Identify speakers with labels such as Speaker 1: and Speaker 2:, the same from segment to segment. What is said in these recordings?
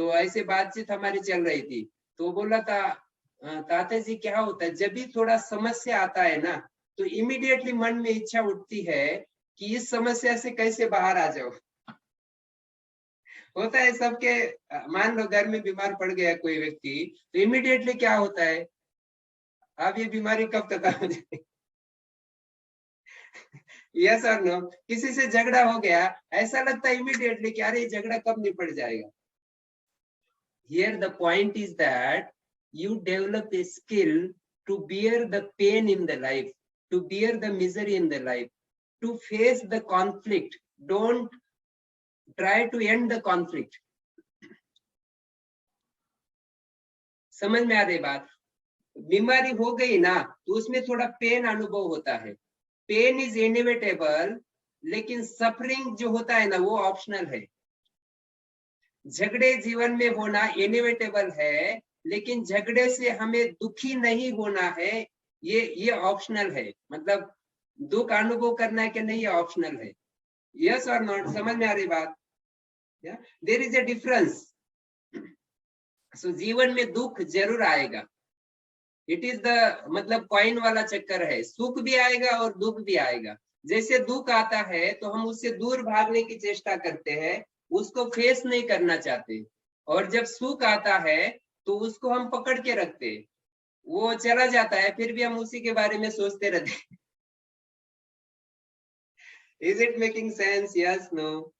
Speaker 1: तो ऐसे बातचीत हमारी चल रही थी, तो बोला था ताता जी क्या होता है जब भी थोड़ा समस्या आता है ना, तो इमीडिएटली मन में इच्छा उठती है कि इस समस्या से कैसे बाहर आ जाओ। होता है सबके, मान लो घर में बीमार पड़ गया कोई व्यक्ति, तो इमीडिएटली क्या होता है, अब ये बीमारी कब तक हो जाए। यस और नो, किसी से झगड़ा हो गया, ऐसा लगता है इमीडिएटली कि अरे झगड़ा कब निपट जाएगा। Here the point is that you develop a skill to bear the pain in the life, to bear the misery in the life, to face the conflict. Don't try to end the conflict. समझ में आ रही बात? बीमारी हो गई ना, तो उसमें थोड़ा पेन अनुभव होता है। पेन इज इनएविटेबल, लेकिन सफरिंग जो होता है ना वो ऑप्शनल है। झगड़े जीवन में होना इनएविटेबल है, लेकिन झगड़े से हमें दुखी नहीं होना है, ये ऑप्शनल है। मतलब दुख अनुभव करना है कि नहीं, ये ऑप्शनल है। यस और नॉट, समझ में आ रही बात? There is a difference. So जीवन में दुख जरूर आएगा, इट इज द मतलब कॉइन वाला चक्कर है, सुख भी आएगा और दुख भी आएगा। जैसे दुख आता है तो हम उससे दूर भागने की चेष्टा करते हैं, उसको फेस नहीं करना चाहते, और जब सुख आता है तो उसको हम पकड़ के रखते, वो चला जाता है फिर भी हम उसी के बारे में सोचते रहते। Is it making sense? Yes no?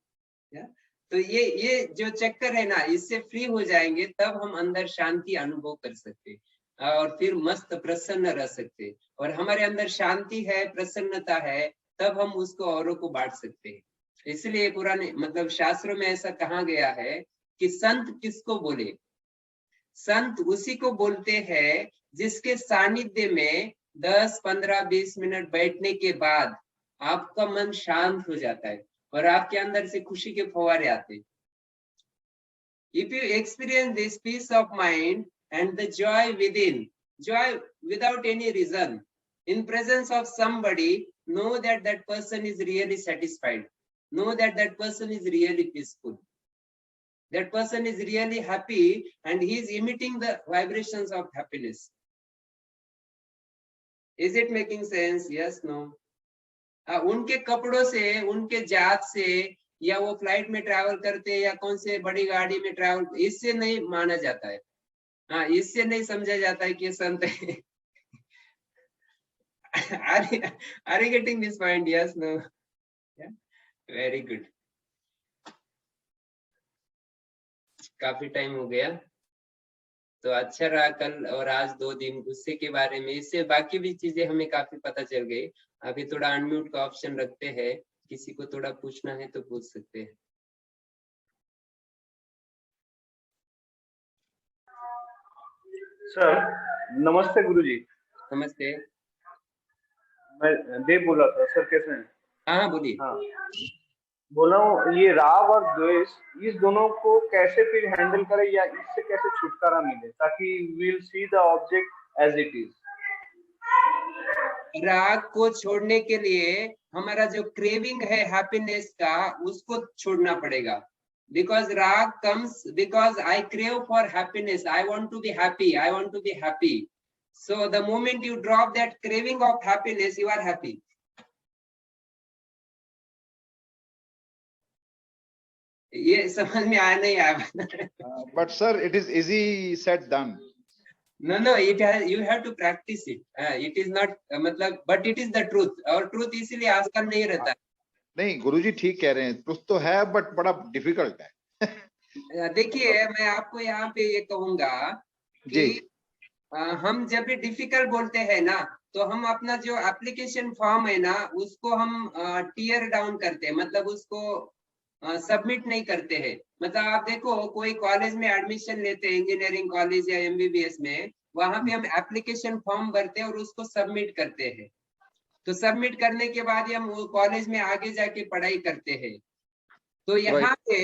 Speaker 1: तो ये जो चक्कर है ना, इससे फ्री हो जाएंगे तब हम अंदर शांति अनुभव कर सकते और फिर मस्त प्रसन्न रह सकते। और हमारे अंदर शांति है, प्रसन्नता है, तब हम उसको औरों को बांट सकते हैं। इसलिए पुराने मतलब शास्त्रों में ऐसा कहा गया है कि संत किसको बोले? संत उसी को बोलते हैं जिसके सानिध्य में 10, 15, 20 मिनट बैठने के बाद आपका मन शांत हो जाता है और आपके अंदर से खुशी के फव्वारे आते हैं। If you experience this peace of mind and the joy within, joy without any reason, in presence of somebody, know that that person is really satisfied. Know that that person is really peaceful. That person is really happy and he is emitting the vibrations of happiness. Is it making sense? Yes, no? उनके कपड़ों से, उनके जात से, या वो flight में travel करते हैं या कौन से बड़ी गाड़ी में ट्रैवल, इससे नहीं माना जाता है। हाँ, इससे नहीं समझा जाता है कि ये संत है। Are you getting this point? Yes, no? Yeah? Very good. काफी टाइम हो गया, तो अच्छा रहा कल और आज 2 दिन गुस्से के बारे में, इससे बाकी भी चीजें हमें काफी पता चल गई। अभी थोड़ा अनम्यूट का ऑप्शन रखते हैं, किसी को थोड़ा पूछना है तो पूछ सकते हैं।
Speaker 2: सर नमस्ते गुरुजी।
Speaker 1: नमस्ते।
Speaker 2: मैं देव बोला था सर, कैसे हैं?
Speaker 1: हाँ बोलिए।
Speaker 2: हाँ, बोला हूँ ये राग और द्वेष, इस दोनों को कैसे फिर हैंडल करें या इससे कैसे छुटकारा मिले ताकि we'll see the object as it is।
Speaker 1: राग को छोड़ने के लिए हमारा जो क्रेविंग है हैप्पीनेस का, उसको छोड़ना पड़ेगा। बिकॉज राग comes because I crave for happiness, I want to be happy, I want to be happy. So the moment you drop that craving of happiness, you are happy. ये समझ में आया नहीं आया?
Speaker 3: But sir, it is easy said done.
Speaker 1: No, it has, you have to practice it. It is not मतलब, but it is the truth, और truth इसीलिए आसान नहीं रहता।
Speaker 3: नहीं गुरुजी ठीक कह रहे हैं, ट्रुथ तो है बट बड़ा डिफिकल्ट है।
Speaker 1: देखिए मैं आपको यहाँ पे ये कहूंगा कि हम जब भी डिफिकल्ट बोलते हैं ना, तो हम अपना जो एप्लीकेशन फॉर्म है ना, उसको हम टीयर डाउन करते हैं, मतलब उसको सबमिट नहीं करते हैं। मतलब आप देखो कोई कॉलेज में एडमिशन लेते हैं, इंजीनियरिंग कॉलेज या एमबीबीएस में, वहां पे हम एप्लीकेशन फॉर्म भरते हैं और उसको सबमिट करते हैं। तो सबमिट करने के बाद हम वो कॉलेज में आगे जाके पढ़ाई करते हैं। तो यहाँ पे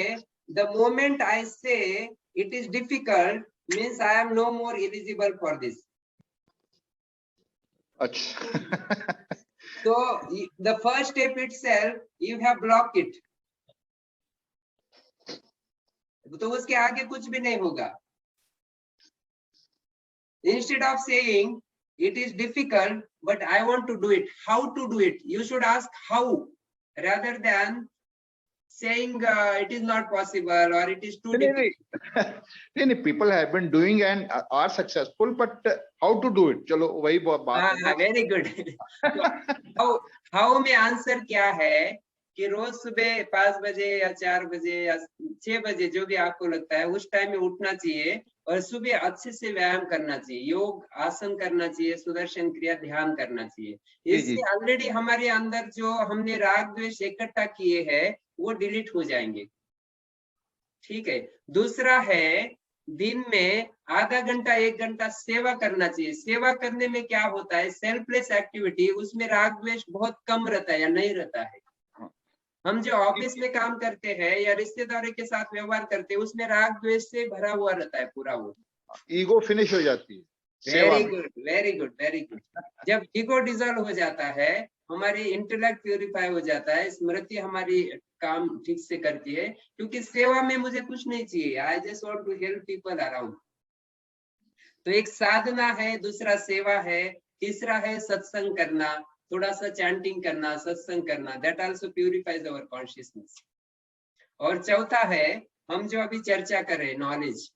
Speaker 1: the moment I say it is difficult means I am no more eligible for this.
Speaker 3: अच्छा।
Speaker 1: So the first step itself you have blocked it. तो उसके आगे कुछ भी नहीं होगा। Instead of saying it is difficult but I want to do it, how to do it, you should ask how rather than saying it is not possible or it is too difficult.
Speaker 3: नहीं, people have been doing and are successful, but how to do it? चलो वही बात है।
Speaker 1: Very good. how में answer क्या है कि रोज सुबह 5 बजे या 4 बजे या 6 बजे जो भी आपको लगता है उस टाइम में उठना चाहिए और सुबह अच्छे से व्यायाम करना चाहिए, योग आसन करना चाहिए, सुदर्शन क्रिया ध्यान करना चाहिए। इससे ऑलरेडी हमारे अंदर जो हमने राग द्वेष इकट्ठा किए हैं वो डिलीट हो जाएंगे। ठीक है। दूसरा है दिन में आधा घंटा 1 घंटा सेवा करना चाहिए। सेवा करने में क्या होता है, सेल्फलेस एक्टिविटी, उसमें राग द्वेष बहुत कम रहता है या नहीं रहता है। हम जो ऑफिस में काम करते हैं या रिश्तेदारों के साथ व्यवहार करते हैं उसमें राग द्वेष से भरा हुआ रहता है पूरा, वो
Speaker 3: ईगो फिनिश हो जाती है।
Speaker 1: Very good, very good, very good. जब ईगो डिसॉल्व हो जाता है, हमारी इंटेलेक्ट प्यूरिफाई हो जाता है, स्मृति हमारी काम ठीक से करती है, क्योंकि सेवा में मुझे कुछ नहीं चाहिए, I just want to help people around. तो एक साधना है, दूसरा सेवा है, तीसरा है सत्संग करना, थोड़ा सा चैंटिंग करना, सत्संग करना, that also purifies our consciousness. और चौथा है हम जो अभी चर्चा कर रहे हैं, नॉलेज।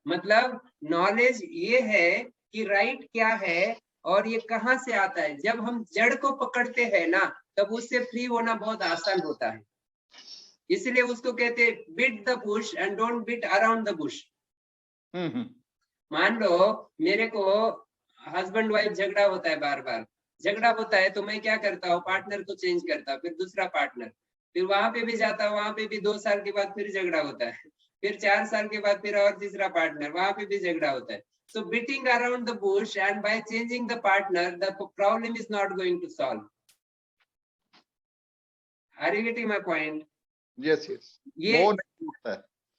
Speaker 1: मतलब नॉलेज ये है कि राइट क्या है और ये कहाँ से आता है। जब हम जड़ को पकड़ते हैं ना तब उससे फ्री होना बहुत आसान होता है। इसलिए उसको कहते हैं beat the bush and don't beat around the bush. मान लो मेरे को हस्बैंड वाइफ झगड़ा होता है, बार बार झगड़ा होता है, तो मैं क्या करता हूँ, पार्टनर को चेंज करता हूँ, फिर दूसरा पार्टनर, फिर वहां पे भी जाता हूँ, वहां पे भी 2 साल के बाद फिर झगड़ा होता है, फिर 4 साल के बाद फिर और तीसरा पार्टनर, वहां पे भी झगड़ा होता है। So beating around the bush and by changing the partner, the problem is not going to solve. Are you getting my point?
Speaker 3: Yes, yes.
Speaker 1: ये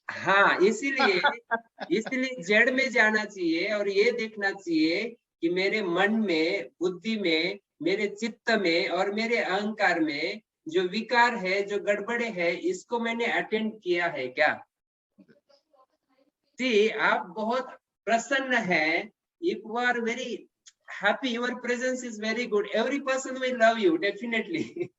Speaker 1: हाँ, इसीलिए जड़ में जाना चाहिए और ये देखना चाहिए कि मेरे मन में, बुद्धि में, मेरे चित्त में और मेरे अहंकार में जो विकार है, जो गड़बड़े है, इसको मैंने अटेंड किया है क्या। See, आप बहुत प्रसन्न है, if you are very happy, your presence is very good, every person will love you definitely.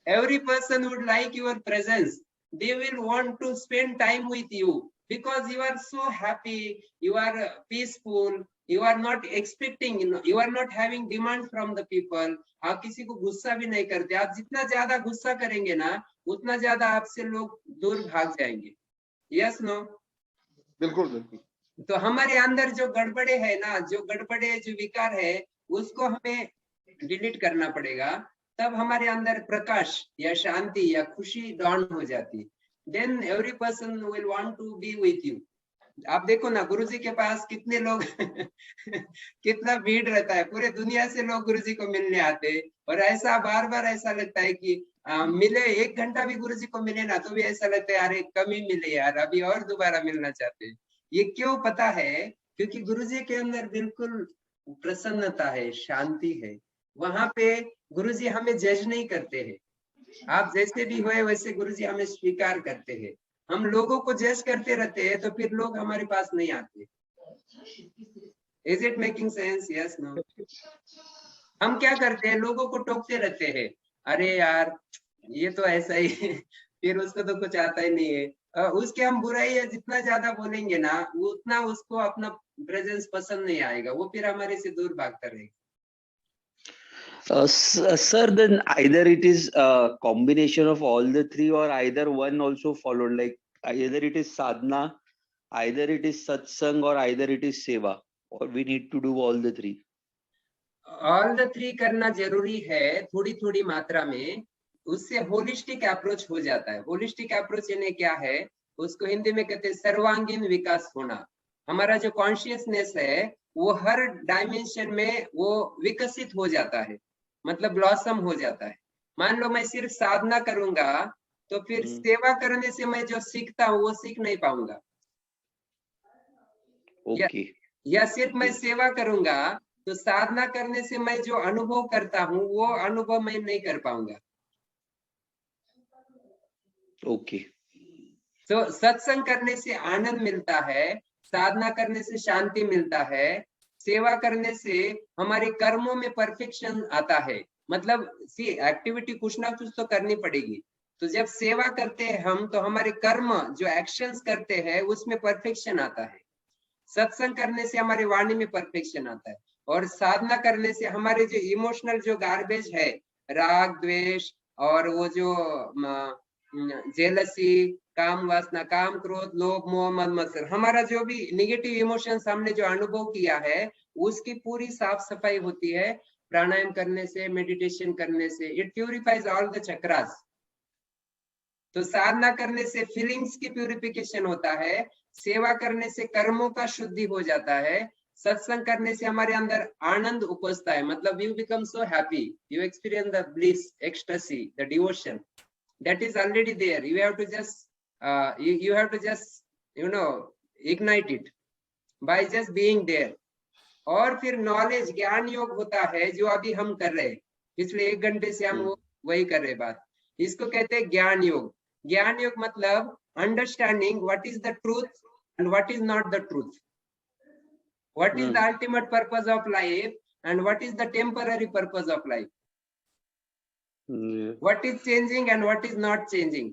Speaker 1: Every person would like your presence, they will want to spend time with you because you are so happy, you are peaceful, you are not expecting, you are not having demand from the people. आप किसी को गुस्सा भी नहीं करते। आप जितना ज्यादा गुस्सा करेंगे ना उतना ज्यादा आपसे लोग दूर भाग जाएंगे। Yes no?
Speaker 3: बिल्कुल बिल्कुल।
Speaker 1: तो हमारे अंदर जो गड़बड़े है ना, जो गड़बड़े जो विकार है, उसको हमें डिलीट करना पड़ेगा, तब हमारे अंदर प्रकाश या शांति या खुशी डॉन हो जाती। Then every person will want to be with you. आप देखो ना गुरुजी के पास कितने लोग कितना भीड़ रहता है, पूरे दुनिया से लोग गुरुजी को मिलने आते, और ऐसा बार बार ऐसा लगता है कि मिले 1 घंटा भी गुरुजी को मिले ना तो भी ऐसा लगता है अरे कम ही मिले यार, अभी और दोबारा मिलना चाहते हैं। ये क्यों पता है? क्योंकि गुरुजी के अंदर बिल्कुल प्रसन्नता है, शांति है। वहां पे गुरुजी हमें जज नहीं करते हैं, आप जैसे भी हुए वैसे गुरुजी हमें स्वीकार करते हैं। हम लोगों को जज करते रहते हैं तो फिर लोग हमारे पास नहीं आते। Is it making sense? Yes no? हम क्या करते हैं, लोगों को टोकते रहते हैं, अरे यार ये तो ऐसा ही फिर उसको तो कुछ आता ही नहीं है। उसके हम बुराई जितना ज्यादा बोलेंगे ना उतना उसको अपना प्रेजेंस पसंद नहीं आएगा, वो फिर हमारे से दूर भागता रहेगा।
Speaker 4: Sir, then either it is a combination of all the three or either one also followed, like either it is sadhana, either it is satsang or either it is seva, or we need to do all the three.
Speaker 1: All the 3 करना जरूरी है थोड़ी थोड़ी मात्रा में, उससे holistic approach हो जाता है। होलिस्टिक अप्रोच यानी क्या है, उसको हिंदी में कहते हैं सर्वांगीण विकास होना। हमारा जो कॉन्शियसनेस है वो हर डायमेंशन में वो विकसित हो जाता है, मतलब ब्लॉसम हो जाता है। मान लो मैं सिर्फ साधना करूंगा तो फिर सेवा करने से मैं जो सीखता हूँ वो सीख नहीं पाऊंगा।
Speaker 4: Okay.
Speaker 1: या सिर्फ मैं सेवा करूंगा तो साधना करने से मैं जो अनुभव करता हूँ वो अनुभव मैं नहीं कर पाऊंगा।
Speaker 4: Okay.
Speaker 1: तो सत्संग करने से आनंद मिलता है, साधना करने से शांति मिलता है, सेवा करने से हमारे कर्मों में परफेक्शन आता है। मतलब सी एक्टिविटी कुछ ना कुछ तो करनी पड़ेगी। तो जब सेवा करते हैं हम, तो हमारे कर्म जो एक्शंस करते हैं उसमें परफेक्शन आता है। सत्संग करने से हमारे वाणी में परफेक्शन आता है, और साधना करने से हमारे जो इमोशनल जो गार्बेज है, राग द्वेष और वो जो जेलसी, काम वासना, काम क्रोध लोभ मोह मद मत्सर, हमारा जो भी निगेटिव इमोशंस हमने जो अनुभव किया है उसकी पूरी साफ सफाई होती है प्राणायाम करने से, मेडिटेशन करने से। It purifies all the chakras. तो साधना करने से फीलिंग्स की प्यूरिफिकेशन होता है, सेवा करने से कर्मों का शुद्धि हो जाता है, सत्संग करने से हमारे अंदर आनंद उपजता है। मतलब you become so happy, you experience the bliss, ecstasy, the devotion that is already there. You have to just you have to just ignite it by just being there. और फिर नॉलेज, ज्ञान योग होता है जो अभी हम कर रहे हैं, पिछले 1 घंटे से हम वही कर रहे बात। इसको कहते हैं ज्ञान योग। ज्ञान योग मतलब understanding what is the truth and what is not the truth, what is the ultimate purpose of life and what is the temporary purpose of life, what is changing and what is not changing,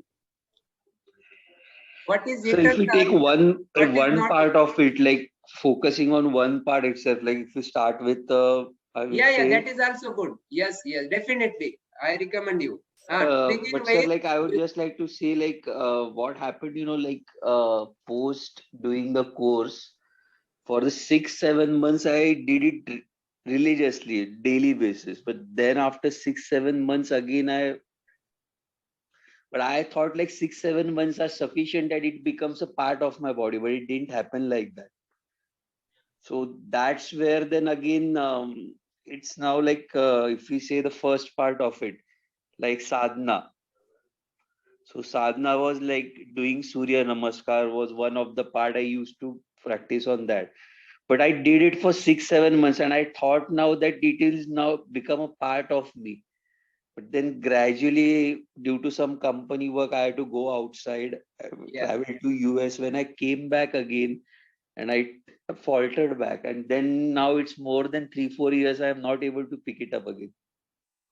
Speaker 1: what is
Speaker 4: So if we take one
Speaker 1: not
Speaker 4: part of it, like focusing on one part itself, like if you start with I would
Speaker 1: yeah,
Speaker 4: say,
Speaker 1: that is also good. Yes, definitely, I recommend you. Begin
Speaker 4: but
Speaker 1: with,
Speaker 4: sir, like I would just like to say, like what happened, like post doing the course for the 6-7 months, I did it religiously, daily basis. But then after 6-7 months again, but I thought like 6-7 months are sufficient that it becomes a part of my body, but it didn't happen like that. So that's where then again it's now like if we say the first part of it, like sadhana. So sadhana was like doing Surya Namaskar was one of the part I used to practice on that. But I did it for 6-7 months and I thought now that it is now become a part of me. But then gradually, due to some company work, I had to go outside, travel to US. When I came back again, and I faltered back, and then now it's more than 3-4 years, I am not able to pick it up again.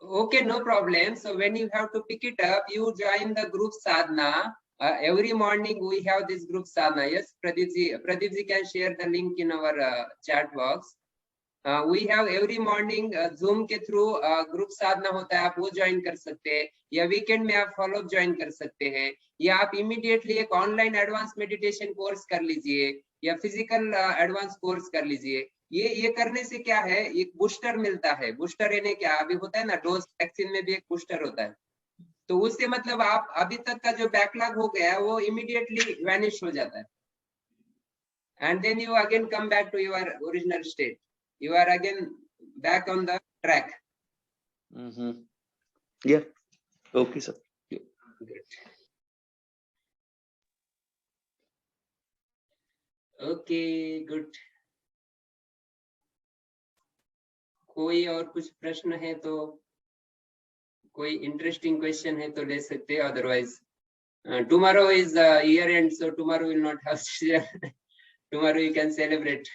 Speaker 1: okay, no problem. So when you have to pick it up, you join the group sadhana. Every morning we have this group sadhana. Yes, Pradeep ji can share the link in our chat box. We have every morning Zoom के through group साधना होता है, आप वो join कर सकते हैं, या weekend में आप फॉलो अप ज्वाइन कर सकते हैं, या आप इमीडिएटली एक ऑनलाइन एडवांस मेडिटेशन कोर्स कर लीजिए, या फिजिकल एडवांस कोर्स कर लीजिए। ये करने से क्या है, एक बूस्टर मिलता है। बूस्टर यानी क्या, अभी होता है ना डोज वैक्सीन में भी एक बूस्टर होता है, तो उससे मतलब आप अभी तक का जो बैकलॉग हो गया है वो इमीडिएटली वैनिश हो जाता है, and then you again come back to your original state, you are again back on the track.
Speaker 4: Yeah, okay sir. Yeah.
Speaker 1: Good. Okay, good. कोई और कुछ प्रश्न है तो, कोई इंटरेस्टिंग क्वेश्चन है तो ले सकते हैं, otherwise tomorrow is year end, so tomorrow will not have tomorrow you can celebrate.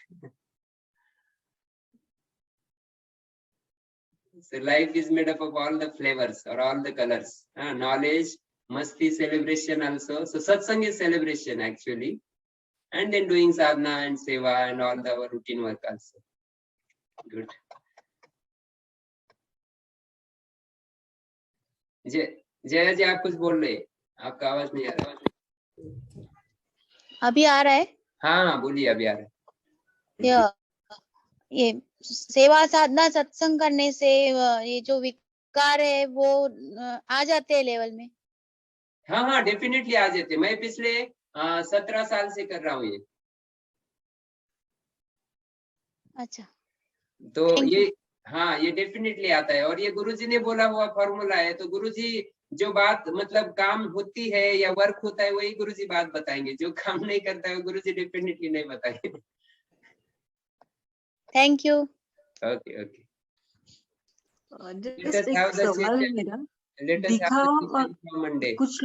Speaker 1: So life is made up of all the flavors or all the colors. Knowledge must be celebration also. So satsang is celebration actually, and then doing sadhana and seva and all the our routine work also. Good. जय जी, आप कुछ बोल रहे हैं, आपका आवाज नहीं आ रहा।
Speaker 5: अभी आ रहा है?
Speaker 1: हाँ बोलिए, अभी आ रहा है।
Speaker 5: ये सेवा साधना सत्संग करने से ये जो विकार है वो आ जाते हैं लेवल में?
Speaker 1: हाँ डेफिनेटली आ जाते। मैं पिछले 17 साल से कर रहा हूँ ये।
Speaker 5: अच्छा,
Speaker 1: तो ये डेफिनेटली आता है, और ये गुरुजी ने बोला हुआ फॉर्मूला है। तो गुरुजी जो बात मतलब काम होती है या वर्क होता है वही गुरुजी बात बताएंगे, जो काम नहीं करता है गुरुजी डेफिनेटली नहीं बताएंगे।
Speaker 5: Thank you.
Speaker 1: ओके
Speaker 6: जस्ट एक सवाल मेरा, दिखा कुछ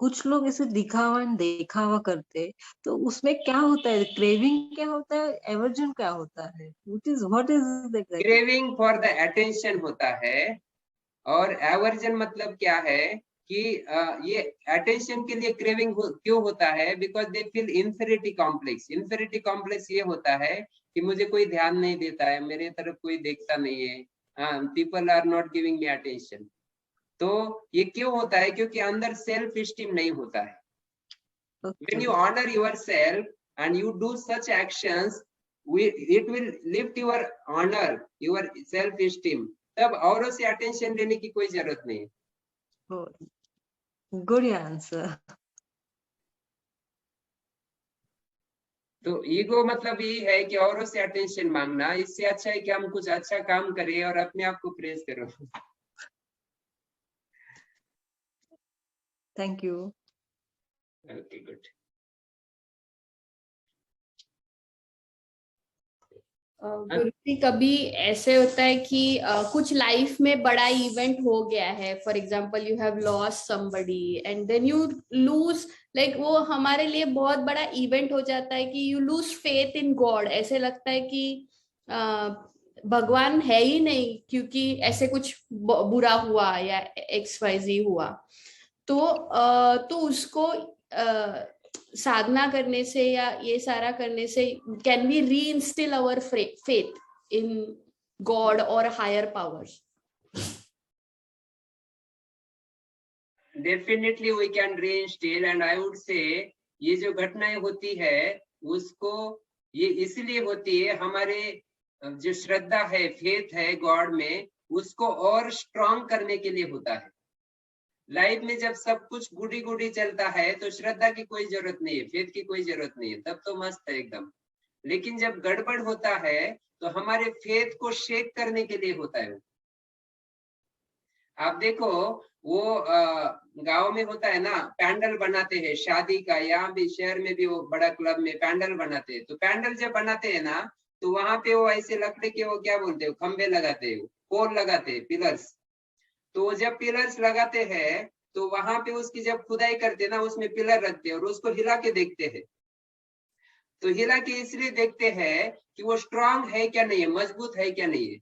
Speaker 6: कुछ लोग ऐसे दिखावा देखावा करते हैं, तो उसमें क्या होता है, क्रेविंग क्या होता है, एवर्जन क्या होता है, what is exactly?
Speaker 1: Craving for the attention होता है, और एवर्जन मतलब क्या है कि ये अटेंशन के लिए क्रेविंग क्यों होता है, because they feel inferiority complex. Inferiority complex ये होता है कि मुझे कोई ध्यान नहीं देता है, मेरे तरफ कोई देखता नहीं है, people are not giving me attention. तो ये क्यों होता है, क्योंकि अंदर सेल्फ स्टीम नहीं होता है। When you honor yourself and you do such actions, it will lift your honor, your self esteem. तब औरों से अटेंशन लेने की कोई जरूरत नहीं।
Speaker 6: Good answer.
Speaker 1: तो ईगो मतलब ये है कि औरों से अटेंशन मांगना। इससे अच्छा है कि हम कुछ अच्छा काम करें और अपने आप को प्रेज करो।
Speaker 6: Thank you.
Speaker 1: Okay, good.
Speaker 7: Guruji, कभी ऐसे होता है कि कुछ लाइफ में बड़ा इवेंट हो गया है, for example you have lost somebody and then you lose, like वो हमारे लिए बहुत बड़ा इवेंट हो जाता है कि you lose faith in God. ऐसे लगता है कि भगवान है ही नहीं, क्योंकि ऐसे कुछ बुरा हुआ या XYZ हुआ। तो उसको साधना करने से या ये सारा करने से can we reinstill our faith in God और higher powers?
Speaker 1: Definitely we can reinstill, and I would say ये जो घटनाएं होती है उसको ये इसलिए होती है, हमारे जो श्रद्धा है, फेथ है गॉड में, उसको और स्ट्रॉन्ग करने के लिए होता है। लाइफ में जब सब कुछ गुडी गुडी चलता है तो श्रद्धा की कोई जरूरत नहीं है, फेथ की कोई जरूरत नहीं है, तब तो मस्त है एकदम। लेकिन जब गड़बड़ होता है तो हमारे फेथ को शेक करने के लिए होता है। आप देखो, वो गांव में होता है ना, पैंडल बनाते हैं शादी का, यहाँ भी शहर में भी वो बड़ा क्लब में पैंडल बनाते हैं। तो पैंडल जब बनाते हैं ना, तो वहां पे वो ऐसे लकड़ी के वो क्या बोलते हो, खंबे लगाते हैं, पोल लगाते हैं, पिलर्स। तो जब पिलर्स लगाते हैं तो वहां पे उसकी जब खुदाई करते हैं ना, उसमें पिलर रखते हैं और उसको हिला के देखते हैं। तो हिला के इसलिए देखते हैं कि वो स्ट्रांग है क्या नहीं है, मजबूत है क्या नहीं है।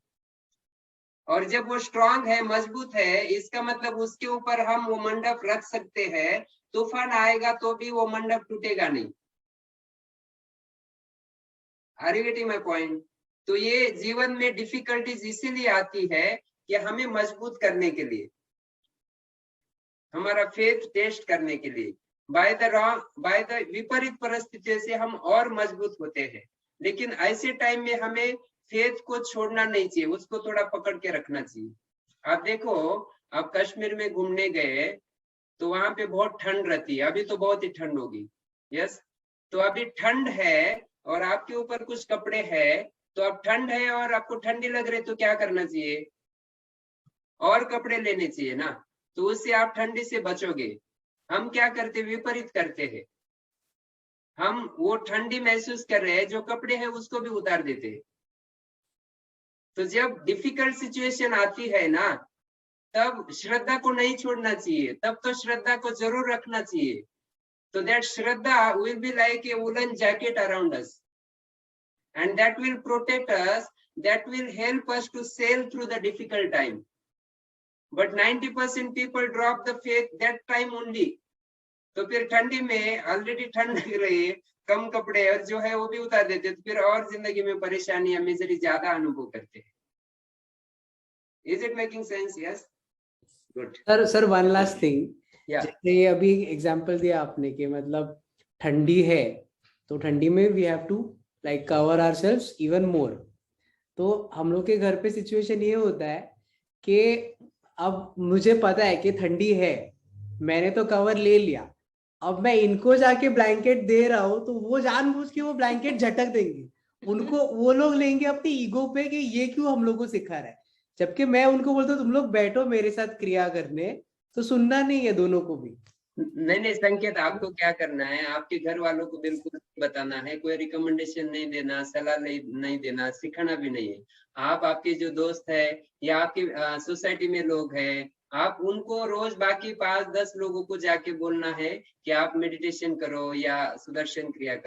Speaker 1: और जब वो स्ट्रांग है, मजबूत है, इसका मतलब उसके ऊपर हम वो मंडप रख सकते हैं। तूफान आएगा तो भी वो मंडप टूटेगा नहीं। Are you getting my point? तो ये जीवन में डिफिकल्टीज इसीलिए आती है कि हमें मजबूत करने के लिए, हमारा फेथ टेस्ट करने के लिए। बाय द विपरीत परिस्थितियों से हम और मजबूत होते हैं। लेकिन ऐसे टाइम में हमें फेथ को छोड़ना नहीं चाहिए, उसको थोड़ा पकड़ के रखना चाहिए। आप देखो, आप कश्मीर में घूमने गए तो वहां पे बहुत ठंड रहती है, अभी तो बहुत ही ठंड होगी। यस, तो अभी ठंड है और आपके ऊपर कुछ कपड़े हैं, तो अब ठंड है और आपको ठंडी लग रही है, तो क्या करना चाहिए, और कपड़े लेने चाहिए ना, तो उससे आप ठंडी से बचोगे। हम क्या करते, विपरीत करते हैं, हम वो ठंडी महसूस कर रहे हैं, जो कपड़े हैं उसको भी उतार देते हैं। तो जब डिफिकल्ट सिचुएशन आती है ना, तब श्रद्धा को नहीं छोड़ना चाहिए, तब तो श्रद्धा को जरूर रखना चाहिए। तो that shraddha will be like a woollen jacket around us, and that will protect us, that will help us to sail through the difficult time. But 90% people drop the faith that time only. तो फिर ठंडी में already ठंड लग रही है, कम कपड़े और जो है वो भी उतार देते, तो फिर और जिंदगी में परेशानियां, मिजरी ज्यादा अनुभव करते हैं। Is it making sense? Yes. Good.
Speaker 8: Sir one last thing,
Speaker 1: Yeah.
Speaker 8: जैसे ये अभी एग्जांपल दिया आपने कि मतलब ठंडी है तो ठंडी में we have to like cover ourselves even more. तो हम लोग के घर पे सिचुएशन ये होता है कि अब मुझे पता है कि ठंडी है, मैंने तो कवर ले लिया, अब मैं इनको जाके ब्लैंकेट दे रहा हूँ तो वो जानबूझ के वो ब्लैंकेट झटक देंगे, उनको वो लोग लेंगे अपनी ईगो पे कि ये क्यों हम लोग को सिखा रहा है। जबकि मैं उनको बोलता हूँ तुम लोग बैठो मेरे साथ क्रिया करने, तो सुनना नहीं है दोनों को भी।
Speaker 1: नहीं संकेत, आपको क्या करना है, आपके घर वालों को बिल्कुल बताना है, कोई रिकमेंडेशन नहीं देना, सलाह नहीं देना, सिखाना भी नहीं है। आप, आपके जो दोस्त है या आपकी सोसाइटी में लोग हैं आप उनको रोज बाकी 5-10 लोगों को जाके बोलना है कि आप मेडिटेशन करो या सुदर्शन क्रिया करो।